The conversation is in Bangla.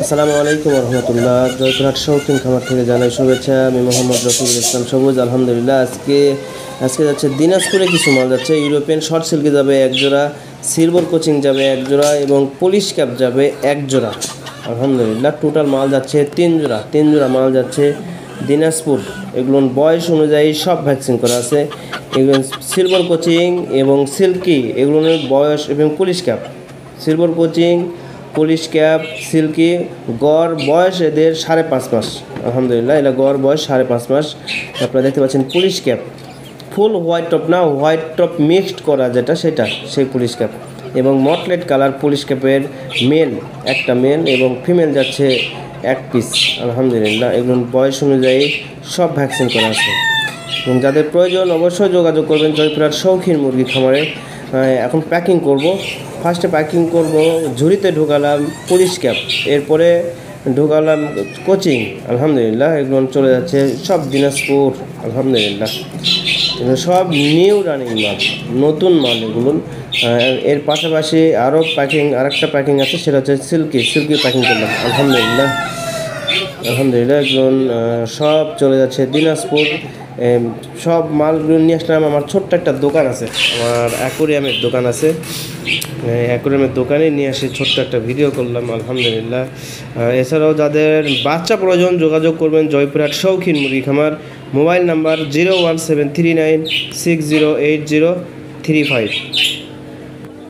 আসসালামু আলাইকুম রহমতুল্লাহ। জয়পুরহাট শৌখিন খামার থেকে জানাই শুভেচ্ছা। আমি মোহাম্মদ রফিকুল ইসলাম সবুজ। আলহামদুলিল্লাহ আজকে যাচ্ছে দিনাজপুরে কিছু মাল যাচ্ছে। ইউরোপিয়ান শর্ট সিল্কে যাবে এক জোড়া, সিলভার কোচিং যাবে এক জোড়া এবং পুলিশ ক্যাপ যাবে এক জোড়া। আলহামদুলিল্লাহ টোটাল মাল যাচ্ছে তিন জোড়া মাল যাচ্ছে দিনাজপুর। এগুলোর বয়স অনুযায়ী সব ভ্যাকসিন করা আছে। এগুলো সিলভার কোচিং এবং সিল্কি, এগুলোর বয়স এবং Polish cap. Silver Cochin, Polish cap, silkie, গড় বয়স এদের 5.5 মাস। আলহামদুলিল্লাহ এটা গড় বয়স 5.5 মাস। আপনারা দেখতে পাচ্ছেন পুলিশ ক্যাপ ফুল হোয়াইট টপ না, হোয়াইট টপ মিক্সড করা যেটা সেটা সেই পুলিশ ক্যাপ এবং মটলেট কালার পুলিশ ক্যাপের মেল একটা মেল এবং ফিমেল যাচ্ছে এক পিস। আলহামদুলিল্লাহ এগুলো বয়স অনুযায়ী সব ভ্যাকসিন করা আছে এবং যাদের প্রয়োজন অবশ্যই যোগাযোগ করবেন জয়পুরহাট শৌখিন মুরগি খামারে। এখন প্যাকিং করব। ফার্স্টে প্যাকিং করব, ঝুড়িতে ঢুকালাম পুলিশ ক্যাপ, এরপরে ঢুকালাম কোচিং। আলহামদুলিল্লাহ এগুলো চলে যাচ্ছে সব দিনাজপুর। আলহামদুলিল্লাহ সব নিউ রানিং মাল, নতুন মাল এগুলো। এর পাশাপাশি আরও আরেকটা প্যাকিং আছে, সেটা হচ্ছে সিল্কি প্যাকিং করলাম। আলহামদুলিল্লাহ এগুলো সব চলে যাচ্ছে দিনাজপুর। সব মালগুলো নিয়ে আসলাম। আমার ছোট্ট একটা দোকান আছে, আমার অ্যাকোরিয়ামের দোকান আছে। অ্যাকোরিয়ামের দোকানে নিয়ে আসি, ছোট্ট একটা ভিডিও করলাম। আলহামদুলিল্লাহ এছাড়াও যাদের বাচ্চা প্রয়োজন যোগাযোগ করবেন জয়পুরহাট শৌখিন মুরগি খামার। Mobile number 01739608035।